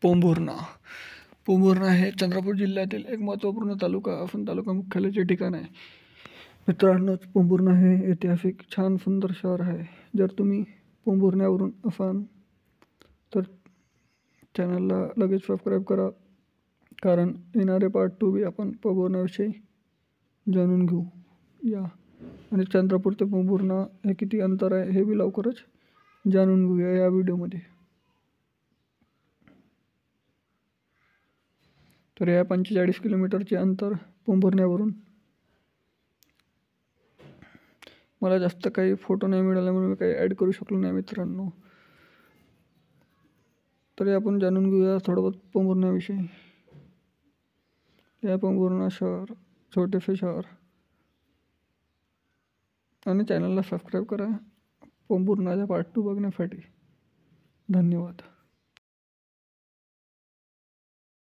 पोंभुर्णा. पोंभुर्णा हे चंद्रपूर जिल्ह्यातील एक महत्त्वपूर्ण तालुका असून तालुका मुख्यालयाचे ठिकाण आहे. मित्रांनो, पोंभुर्णा हे ऐतिहासिक छान सुंदर शहर आहे. जर तुम्ही पोंभुर्ण्यावरून असाल तर चॅनलला लगेच सबस्क्राईब करा, कारण येणारे पार्ट 2 बी आपण पोंभुर्णाविषयी जाणून घेऊ या. आणि चंद्रपूर ते पोंभुर्णा हे किती अंतर आहे हे बी लवकरच जाणून घेऊया या व्हिडिओमध्ये. तर या 45 किलोमीटरचे अंतर पोंभुर्ण्यावरून. मला जास्त काही फोटो नाही मिळाल्यामुळे मी काही ॲड करू शकलो नाही मित्रांनो. तरी आपण जाणून घेऊया थोडं बहुत पोंभुर्ण्याविषयी. या पोंभुर्णा शहर छोटेसे शहर. आणि चॅनलला सबस्क्राईब करा पोंभुर्णाचा पार्ट 2 बघण्यासाठी. धन्यवाद.